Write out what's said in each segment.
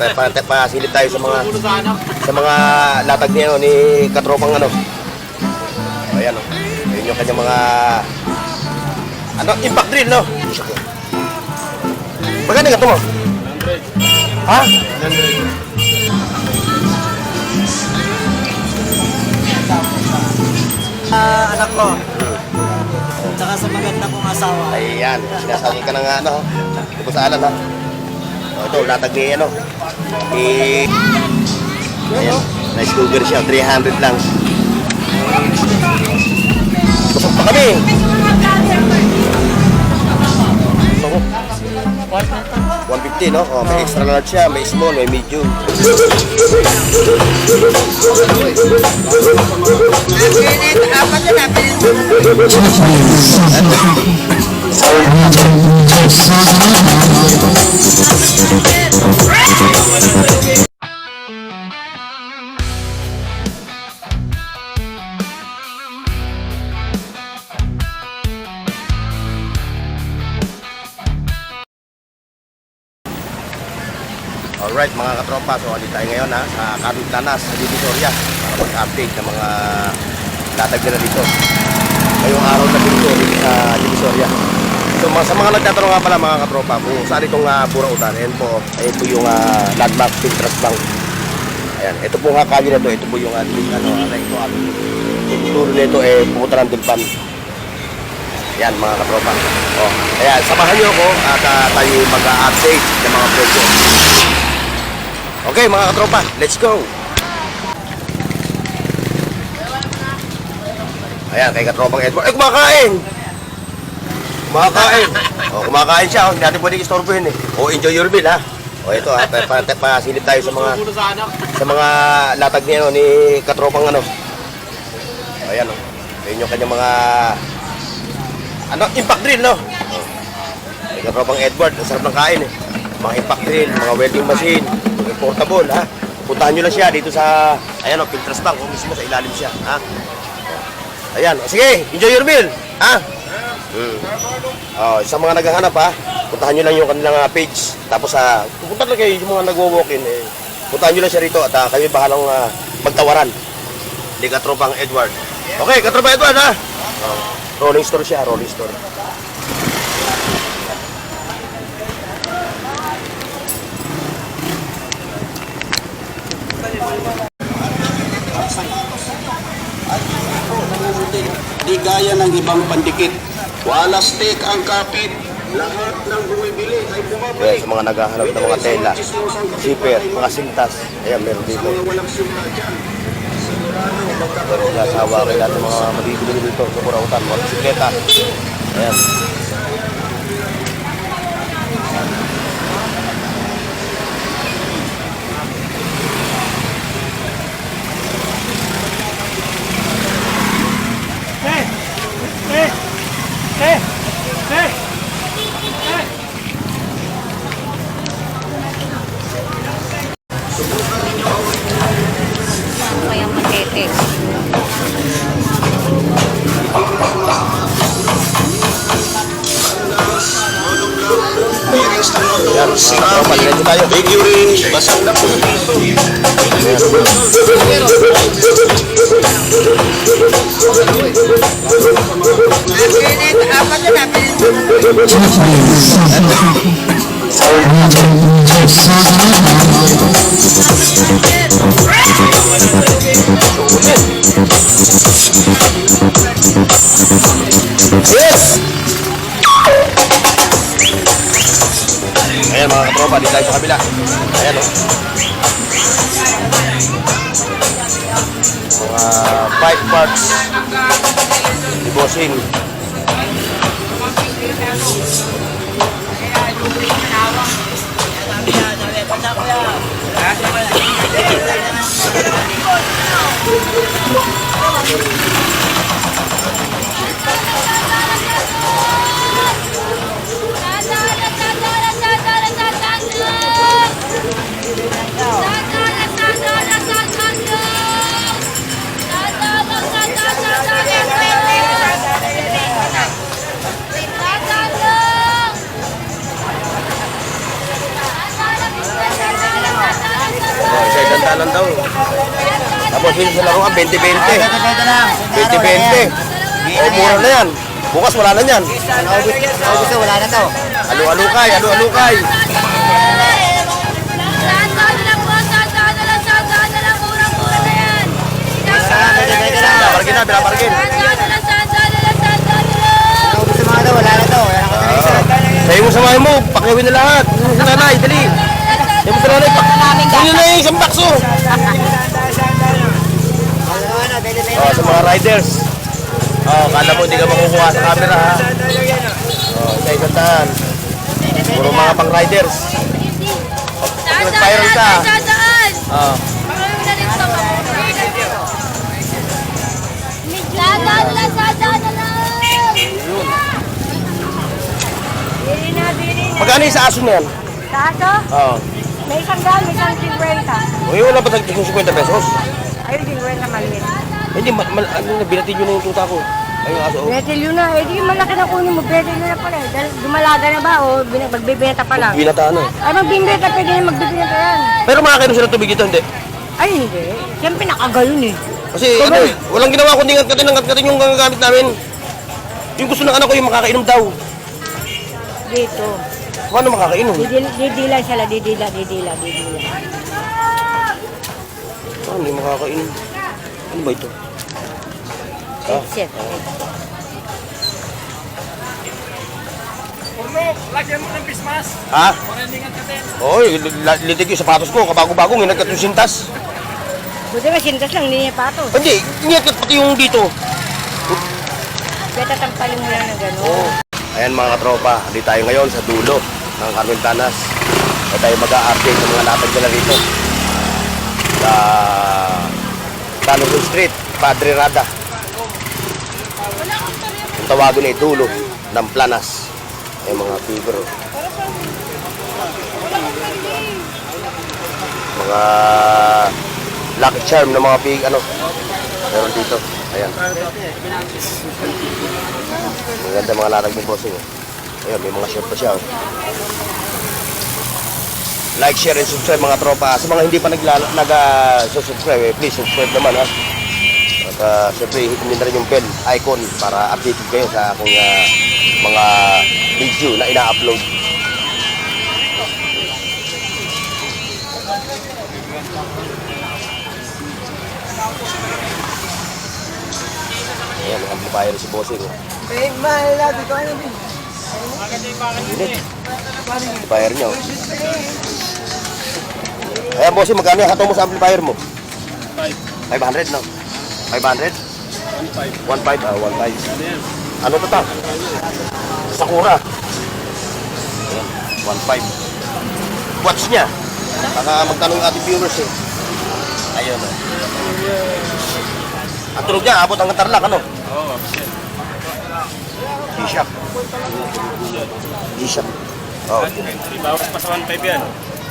Pasilip tayo sa mga latag niya ni katropang ano. Ayan o. Ayan yung kanyang mga impact drill, no? Magkano ka ito mo? 100. Ha? 100. Anak ko. Tsaka sa maganda kong asawa. Ayan, sinasabi ka na nga, ano? Ito po sa alam, ha? O, ito, latag ni, ano? Ayan, nice cougar siya, 300 lang. Busog pa kami. Ito, 150, no? O, may extra large siya, may small, may medium. Alright mga katropa, so alit tayo ngayon sa Carlos sa Divisoria para mag-update ng mga latag nila dito ngayong araw na dito sa Divisoria. So sa mga nagtatanong nga pala mga katropa kung saan itong burautan, ayan po yung landmark Pinterest Bank. Ayan, ito po nga kanya na ito po yung turo nito pupunta ng Dulpan. Ayan mga katropa. Kaya samahan nyo ako at tayo mag-update ng mga presyo. Okay mga katropa, let's go! Ayan, kay katropang Edward. Kumakain! Kumakain! Kumakain siya. Hindi natin pwedeng istorbohin eh. Enjoy your meal ha. Ito ha, pasilip tayo sa mga latag niya ni katropang ano. Ayan o. Ayan yung kanyang mga impact drill, no? Kay katropang Edward, ang sarap ng kain eh. Mga impact drill, mga welding machine, portable ha. Puntahan nyo lang siya dito sa ayan o, Pinterest Bank mismo sa ilalim siya ha. Ayan, sige, enjoy your meal ha. Sa mga naghahanap ha, puntahan nyo lang yung kanilang page. Tapos pupunta lang kayo yung mga nagwo-walk-in puntahan nyo lang siya rito at kayo bahalang magtawaran ni katropang Edward. Okay, katropang Edward ha. Rolling store siya, rolling store. Di gaya ng ibang pandikit. Wala stick ang kapit. Lahat ng bumibili ay bumabalik. Sa mga naghahanap ng mga tela, zipper, mga sintas. Ayan, meron dito. Pero nasawa kayo natin mga mabibili dito sa burautan, mga bisikleta. Ayan. Mayang matete. Ayan, palitin tayo. Figurine, basang na po. Yes! Ayan mga katropa, dito tayo sa kabila. Ayan o. Mga 5 parts ni Bossing. Dalan daw. Tapos yun sa laruan, 20-20. Benta lang. 20-20. O, mura na yan. Bukas wala na yan. Naubos na, wala na to. Alu-alukay, alu-alukay. Binabargin na, binabargin. Naubos na mga to, wala na to. Wala na to. Sa'yo mo samahin mo, pakiawin na lahat. Sa nanay, dali. Sa'yo mo sa nanay, pakiawin na yung isang bakso. Sa mga riders. Kala mo hindi ka makukuha sa camera ha. Isa-isang daan. Puro mga pang riders. Pag nag-viral ka. Magkano yung sa aso na yan? Tato? Oo. May isang daan, may isang 50. O yun, wala ba tag 50 pesos? Ayun, 50 maliit. Hindi, ano na, binatin yun yung tuta ko. Ay, yung aso. Betelyo na, eh di malaki na kunin mo, betelyo na pala eh. Dahil dumalaga na ba o magbibenta pa lang? Binata ano eh. Ay, magbibenta, pwede na magbibenta yan. Pero makakainom sila tubig ito, hindi. Ay, hindi. Siyempre nakagayon eh. Kasi ano eh, walang ginawa kundi ngat-katin yung gagamit namin. Yung gusto ng anak ko yung makakainom daw. Dito. Paano makakainom? Didila sila, didila. Paano hindi makakainom? Ano ba ito? Set. Ha? Oy, litig yung sapatos ko, kabago-bago, nginagkat yung sintas. Buti nga sintas lang, hindi niya patos. Hindi, nginagkat pati yung dito. Kaya tatampalin mo lang na gano'n. Oh. Ayan mga katropa, hindi tayo ngayon sa dulo ng Carmentanas. At tayo mag-a-update ng mga latag nila rito. Sa Talugo Street, Padre Rada. Ang tawagin ay dulo ng Planas. Ay mga figure. Mga lucky charm ng mga pig, ano. Meron dito. Ayan. Maganda mga latag ng bossing. Ayun, may mga short pa siya. Like, share, and subscribe mga tropa. Sa mga hindi pa nag-subscribe, please subscribe naman ha. At syempre, hit nyo na rin yung bell icon para updated kayo sa akong mga video na ina-upload. Ayan, ang amplifier si bossing. Amplifier nyo. Ayan bossing, magkano yung hataw mo sa amplifier mo? 500 no? 500? 1.5. 1.5? 1.5. Ano to ta? Sakura. Ayan, 1.5. Watch niya. Baka magtanong yung ating viewers eh. Ayun o. Ang tunog niya, abot ang Tarlac, ano? Oo, G-Shock. G-Shock. Oo. Bawas pa sa 1.5 yan.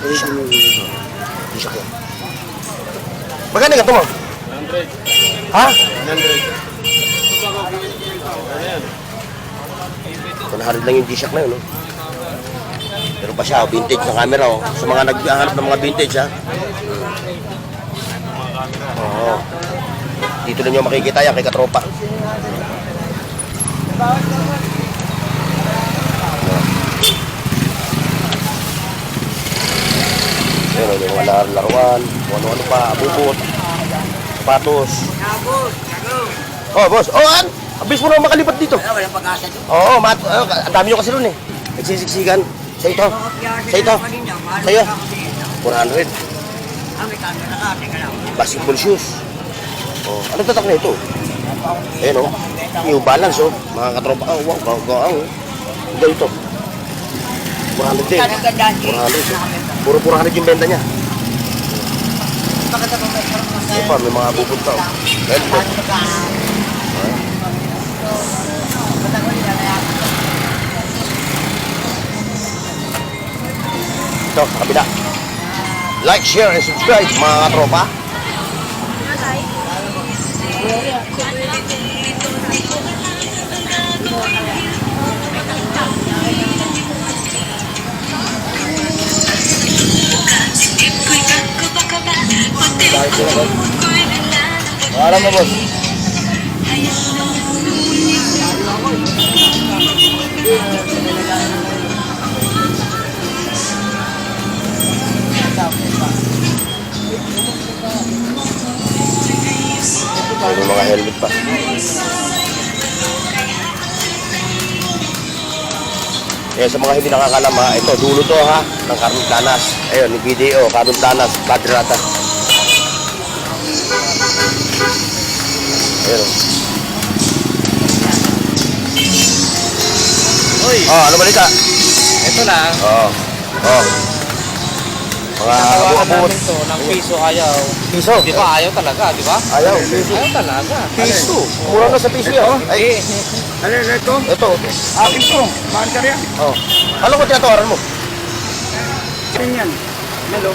G-Shock yan. Magkano ka ito mo? 100. Ha? 100. 100 lang yung G-Shock na yun, no? Pero pa siya, vintage na camera, oh. Sa mga naghahanap ng mga vintage, ha? Oo. Dito na nyo makikita yan kay Katropa. Ayun, yung mga laruan, ano-ano pa, bubot, sapatos. Oh, boss. Oh, an? Abis mo na makalipat dito. Walang pag-asa dito. Oo, ang dami nyo kasi ron eh. Nagsisiksikan. Sa ito. Sa ito. Sa iyo. 400. Basketball shoes. Oh, ano tatak na ito? Ayan oh. New Balance oh. Mga katropa. Oh, wow. Gaang oh. Ito. 400 din. 400. Puro 400 yung benta niya. Ito pa, may mga pupunta oh. Helmet. Ito, sa kabila. Like, share, and subscribe mga katropa. Bukan, Alam mo, boss. May mga helmet pa. Kaya sa mga hindi nakakalam ha, ito, dulo to ha, ng Carmen Planas. Ayun, yung video, Carmen Planas, Padrata. Ayun. Uy, Oh, ano balita? ito lang. Oo. Oh. Mga Tawagan abu-abu. namin to ng piso ayaw. Piso. Di ba ayaw talaga, di ba? Ayaw, piso. Ayaw talaga. Piso. Mura na sa piso yan. Ay, Ano ito? ito. Akin to. Marker yan. Oh. Ano ko tinatawaran mo? Akin yan. Hello.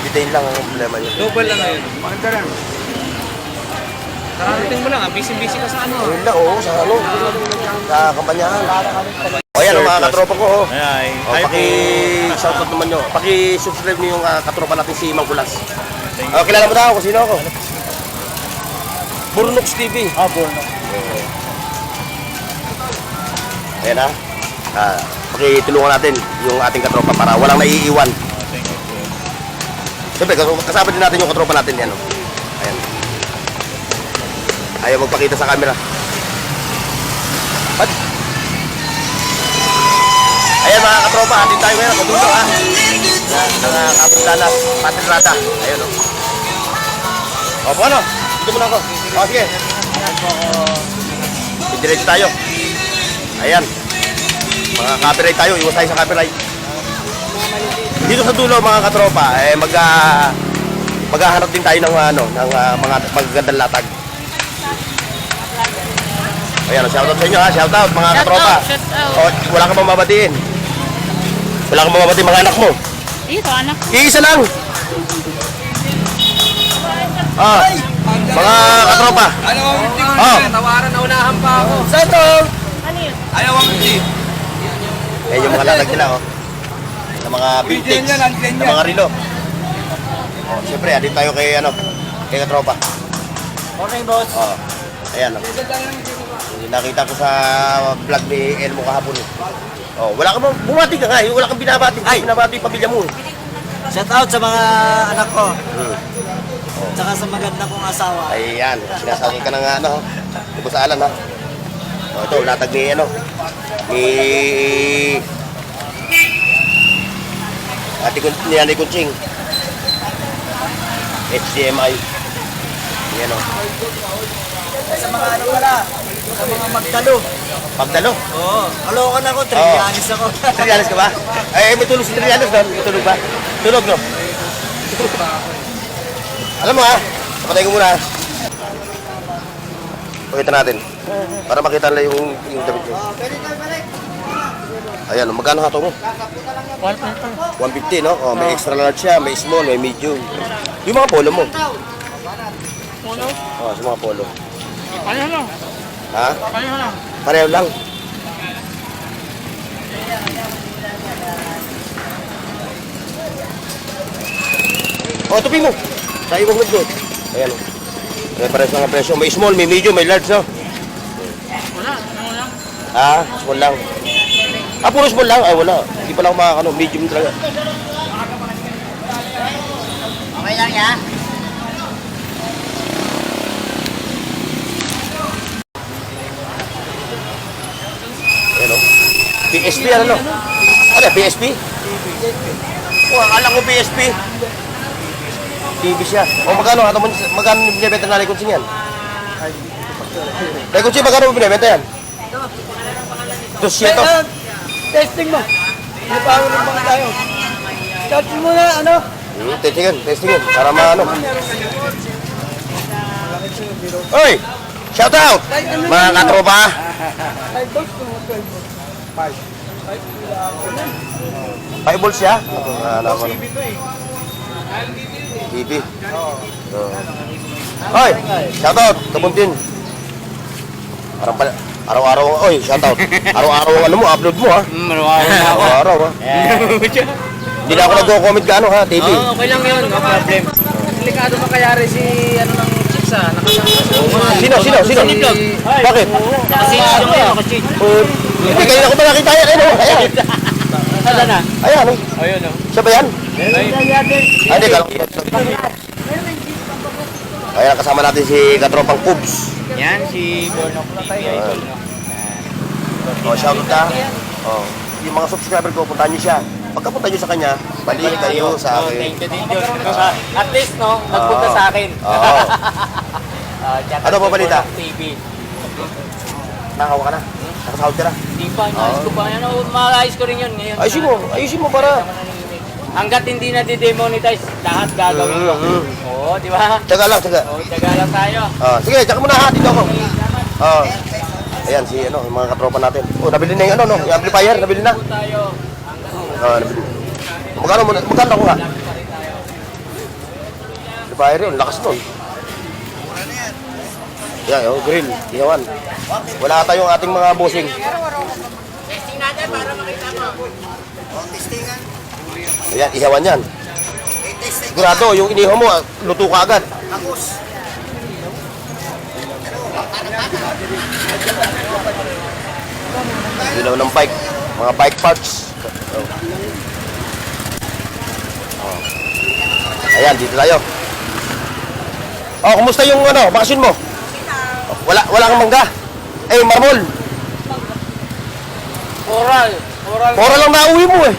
Detail lang ang problema niya. Double lang ngayon. Marker yan. Kararating mo lang, busy-busy ka sa ano. Ayun lang, oo, sa ano. Sa kampanyahan. O yan, ang mga katropa ko. Oh. Ay, O, paki-shoutout naman nyo. Paki-subscribe nyo yung katropa natin si Mang Kulas. O, kilala mo na ako kung sino ako. Burnox TV. Borno. Ayan ha. Pakitulungan natin yung ating katropa para walang naiiwan. Siyempre, kasama din natin yung katropa natin yan. Oh. Ayan. Ayaw magpakita sa camera. Ba't? Ayan mga katropa, atin tayo ngayon. Kadulo ha. Ng Kapitanas, Patrata. Ayun o. O, paano? Dito muna ako. O, sige. Diretso tayo. Ayan. Mga copyright tayo. Iwas tayo sa copyright. Dito sa dulo mga katropa, maghahanap din tayo ng, mga magagandang latag. Ayan, shoutout sa inyo ha. Shoutout mga katropa. O, wala ka bang mabatiin? Wala kang mababatiin mga anak mo? Dito, anak. Iisa lang. Mga katropa. Ano? Tawaran na unahan pa ako. Sato! Ano yun? Ayaw ang hindi. Ayan yung mga latag nila oh. Ng mga vintage. Ng mga rilo. O, siyempre, adin tayo kay kay katropa. Okay, boss. Oh. Ayan oh. Nakita ko sa vlog ni Elmo kahapon. Oh, wala ka bang bumati ka nga, wala kang binabati. Ay, binabati yung pamilya mo. Shout out sa mga anak ko. Tsaka sa maganda kong asawa. Ayan, sinasabi ka ng di ba sa alan ha? Oh, ito, latag ni ni Ate Kunching. HDMI. Ayan o. Sa mga ano pala, sa mga magdalo. Pagdalo. Oo. Kalokan ako, Trillanes ako. Trillanes ka ba? Ay, may tulog si Trillanes doon. May tulog ba? Tulog, no? Alam mo ha, kapatay ko muna. Pakita natin. Para makita nila yung damit nyo. Ayan, magkano hato mo? 150, no? Oh, may extra large siya, may small, may medium. Yung mga polo mo? Polo? Oh, sa mga polo. Pareho lang. Ha? Pareho lang. Pareho lang. Oh, tupi mo. Sa ibang doon. Ayan. May pares lang ang presyo. May small, may medium, may large, no? Wala, wala. Ah, small lang. Ah, puro small lang? Ay, wala. Hindi pala ako makakano. Medium talaga. Okay lang ya. Ayan, oh. PSP, ano, no? Ano, PSP? Oh, akala ko PSP. TV siya. O, magkano binibenta na Lekunsing yan? Lekunsing, magkano mo binibenta yan? 200. Testing mo. May power ng mga tayo. Testing mo na, ano? Testingin. Para maano. Oy! Shout out! Mga katropa! 5 volts siya? TV. Oy! Shout out! Kabuntin. Parang pala. Araw-araw, oy, shout out. Araw-araw ang upload mo ha. Araw-araw ha. Hindi na ako nagko-comment gaano ha, TV. Okay lang yun, no problem. Delikado pa kaya rin si ano ng chicks ah. Nakasama. Sino? Bakit? Kasi yung nakachit. Hindi, kanina ko pa nakita yan. Ayan. Saan na? Ayan, Ayun oh. siya ba yan? Ay, hindi, kala ko. Ayan, kasama natin si Katropang Pubs. Yan si Bornok TV Idol. Oh, shoutout ka. Oh, yung mga subscriber ko, puntahan niyo siya. Pagkapunta niyo sa kanya, balik kayo sa akin. Thank you din Diyos. At least no, nagpunta sa akin. Oo. Ano ba balita? Bornok TV. Nakawa ka na. Nakasahod ka na. Di pa, inaayos ko pa. Ano, maayos ko rin yun ngayon. Ayusin mo para. Hanggat hindi na di-demonetize, lahat gagawin ko. Oo, di ba? Tsaga lang. Oo, taga lang tayo. Sige, tsaka muna ha, dito ako. Ayan, si ano, yung mga katropa natin. Oh, nabili na yung ano, no? Yung amplifier, nabili na. Tayo. Nabili. Magkano ko nga? Amplifier yun, lakas nun. Yan, yung grill, ihawan. Wala tayong ating mga bossing. Testing natin para makita mo. Ayan, ihawan yan. Sigurado, yung inihaw mo, luto ka agad. Ilaw ng bike, mga bike parts. Ayan, dito tayo. Oh, kumusta yung ano, bakasyon mo? Wala kang mangga. Marmol. Oral lang nauwi mo eh.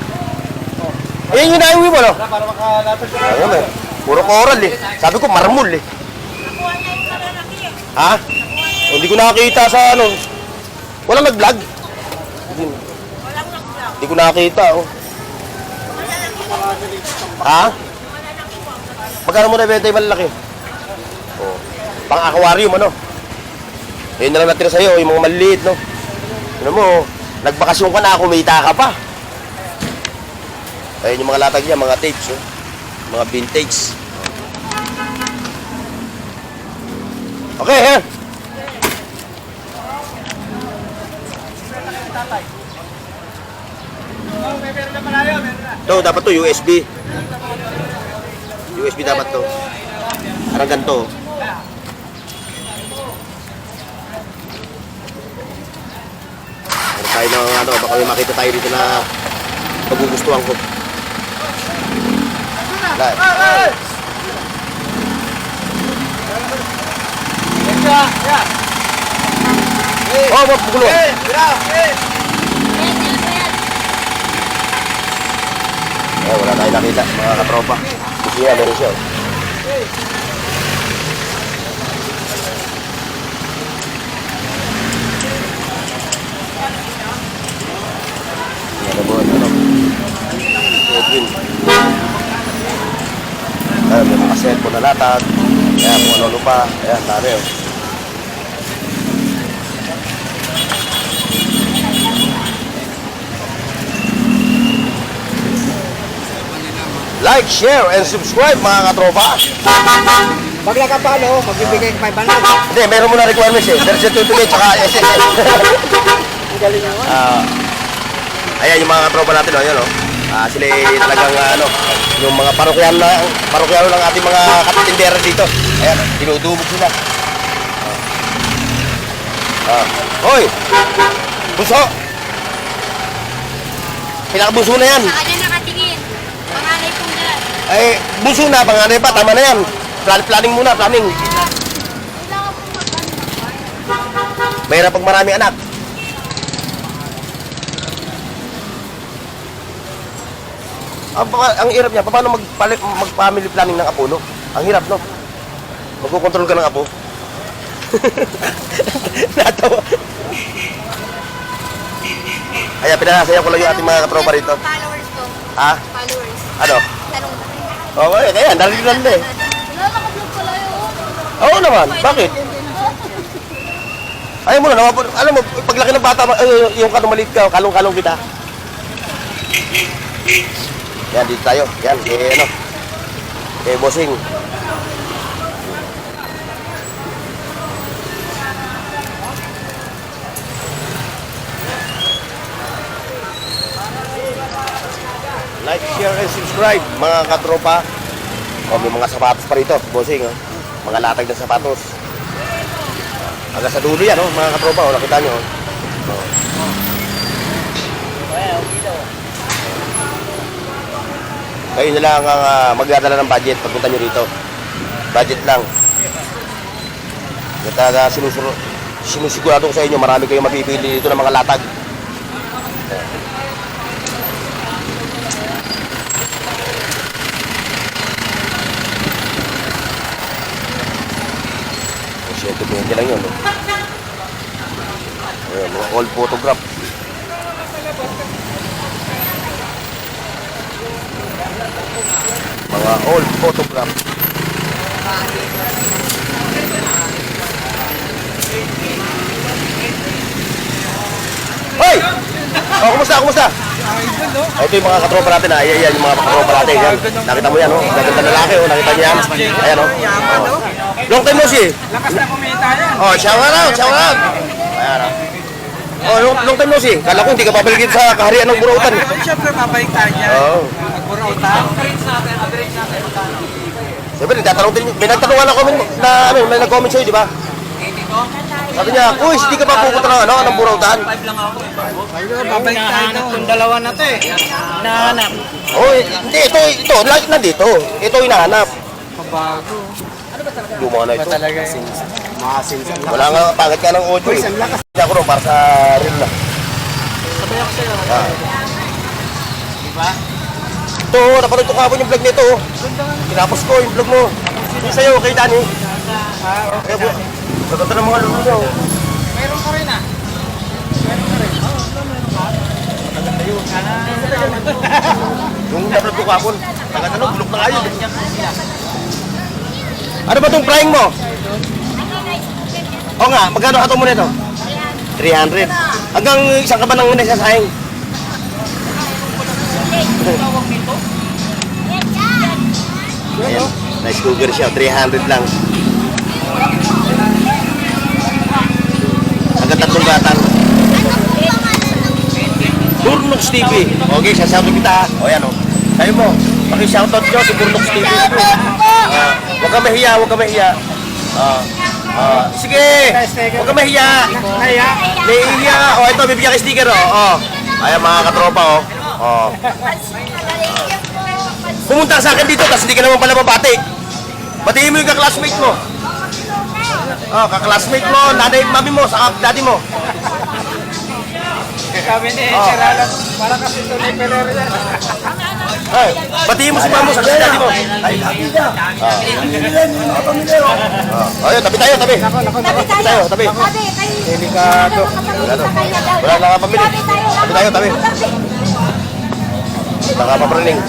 Ayan yung nauwi mo, no? Para makalatag ka. Ayun eh. Puro oral eh. Sabi ko, marmol eh. Ha? Hindi ko nakakita sa ano. Walang nag-vlog. Hindi ko nakakita, oh. Ha? Magkano mo nabenta yung malalaki? Oh. Pang-aquarium, ano? Yun na lang natira sa'yo, yung mga maliliit, no? Ano mo, nagbakasyon ka na, kumita ka pa. Ayun yung mga latag niya, mga tapes, oh. Mga vintage. Okay, ha? Ito, dapat to, USB. USB dapat to. Parang ganito. Meron tayo ng ano, baka may makita tayo dito na magugustuhan ko. Live. Oh, mapugulo. Wala tayong nakita, mga katropa. Siya, meron siya. Ano ba, ano? Edwin. May mga cellphone na latag. Ayan, kung ano pa. Ayan, dami oh. Like, share, and subscribe mga katropa. Pag nakapalo, magbibigay ng 500. Hindi, meron mo na requirements eh. There's certificate tsaka SSL. Ang galing naman. Ayan yung mga katropa natin, oh, yun, oh. Sila talagang ano, yung mga parokyano ng ating mga katitindera dito. Ayan, dinudubog sila. Hoy! Bunso! Pinakabunso na yan. Sa kanya nakatingin. Panganay kong dala. Ay, bunso na, panganay pa, tama na yan. Planning muna, planning. Mahirap pag maraming anak. Ang hirap niya, paano mag-family planning ng apo, no? Ang hirap, no? Magkukontrol ka ng apo. Natawa. Ayan, pinasaya ko lang yung ating mga katropa rito. Followers ko. Ha? Followers. Ano? Tanong ba? Okay, kaya, narinig eh. Wala, nakablog pala yun. Oo naman, bakit? Ayaw mo na, alam mo, paglaki ng bata, yung kanong maliit ka, kalong-kalong kita. Yan, dito tayo. Yan, ano, bossing. Like, share, and subscribe, mga katropa. O, may mga sapatos pa rito, bossing. Oh. Mga latag na sapatos. Hanggang sa dulo yan, oh, mga katropa. Oh, nakita nyo. Oh. Kayo na lang ang magdadala ng budget pagpunta nyo rito. Budget lang. At sinusigurado ko sa inyo, marami kayong mapipili dito ng mga latag. Ito 20 lang yun. No? Ayan, mga old photograph. Mga old photograph. Hoy! Oh, kumusta? Kumusta? Ito yung mga katropa natin. Ayan yung mga katropa natin. Yan. Nakita mo yan, oh. Gaganda na lalaki, oh. Nakita niyo yan. Ayan, oh. Long time no see. Lakas na kumita yan. Oh, shower out, shower out. Ayan, oh. Oh, long time no see. Kala ko hindi ka babalik dito sa kaharian ng Burautan. Siyempre, mabalik tayo dyan. Oo. Magburautan. Siyempre, nagtatanong din. May nagtanungan ako may nag-comment sa'yo, di ba? Sabi niya, Kuy, hindi ka pa pupunta ng ng Burautan? Mabalik tayo doon. Itong dalawa na to eh. Hinahanap. Oh, hindi, ito, like na dito. Ito yung hinahanap. Mabago. Luma na ito. Talaga yun. Masinsan lang. Wala nga, pangit ka ng audio eh. Hindi ako rin, para sa reel na. Sabay ako sa'yo. Diba? Ito, napanood ko kapon yung vlog nito. Tinapos ko yung vlog mo. Yung sa'yo, kay Danny. Okay. Pagkata ng mga lulo nyo. Meron ka rin ah. Meron ka rin. Maganda yun. Yung nablog ko kapon. Pagkata nung, bulok na kayo. Ano ba itong frying mo? Oo nga, magkano ato mo nito? 300. Hanggang isang ka ba nang nagsasahing? Ayan, nice cooker siya, 300 lang. Hanggang 3 batang. Burnox TV. Okay, sasabi kita. O yan o. Sabi mo, paki-shoutout nyo si Burnox TV. Huwag ka mahiya, huwag ka mahiya. Sige, huwag ka mahiya. Nahihiya. O, ito, bibigyan ka sticker o. Ayan mga katropa o. Pumunta ka sa akin dito, tapos hindi ka naman pala mabati. Batiin mo yung kaklasmate mo. Kaklasmate mo, nanay, mami mo, saka daddy mo. Kami ni Sir Alan, para kasi tunay pelero yan. Ay, batiin mo si mamo, saka si daddy mo. Ay, lagi na. Ayun, tabi tayo, tabi. Tabi tayo, tabi. Delikado. Wala na nga pamili. Tabi tayo, tabi. Nakapapraning.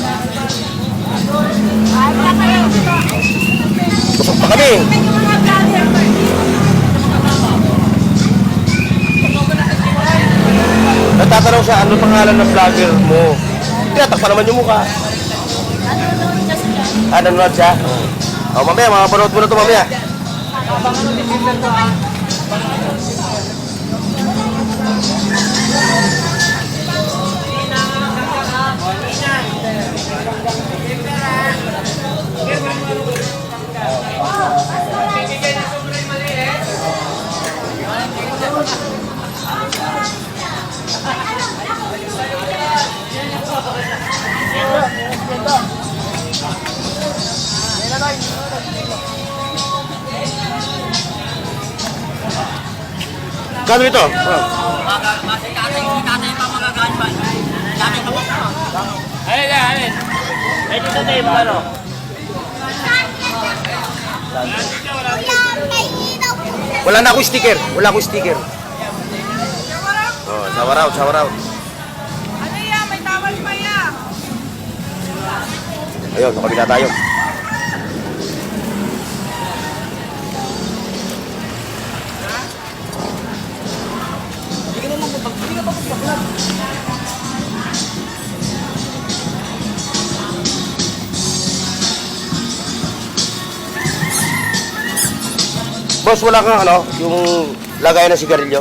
Busog pa kami. Nagtatanong siya, ano pangalan ng vlogger mo? Tinatakpan naman yung mukha. Nanonood siya? Mamaya, makapanood mo na ito mamaya. Kano ito? Alin. Ay, dito tayo mo ano? Wala na akong sticker. Wala akong sticker. Shower out, shower out. Ano yan? May tawal pa yan. Ayun, nakabila tayo. Boss, wala kang ano, yung lagay ng sigarilyo.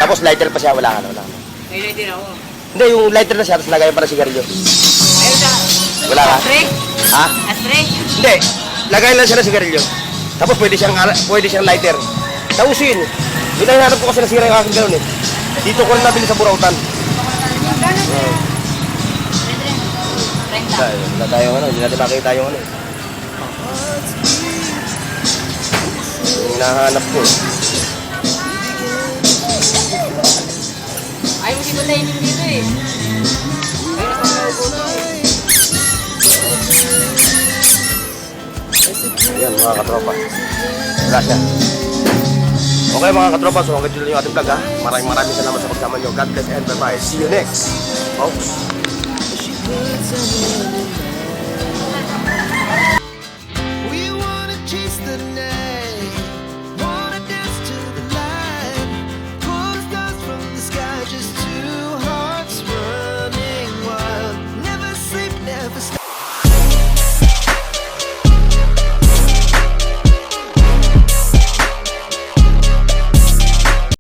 Tapos lighter pa siya, wala ka, wala ka. May din ako. Hindi, yung lighter na siya, tapos lagay pa ng sigarilyo. Ayun na. Wala ka? Trick? Ha? Astre? Hindi. Lagay lang siya ng sigarilyo. Tapos pwede siyang lighter. Tausin. Hinahanap ko kasi nasira yung aking galon eh. Dito ko rin nabili sa Burautan. Wala tayong ano, hindi natin makita yung ano. Yung hinahanap ko. Ayaw mo si Batay dito eh. Ayan mga katropa. Wala siya. Okay mga katropa, so hanggang dito lang yung ating vlog ha. Maraming salamat sa pagsama nyo. God bless and bye-bye. See you next, folks.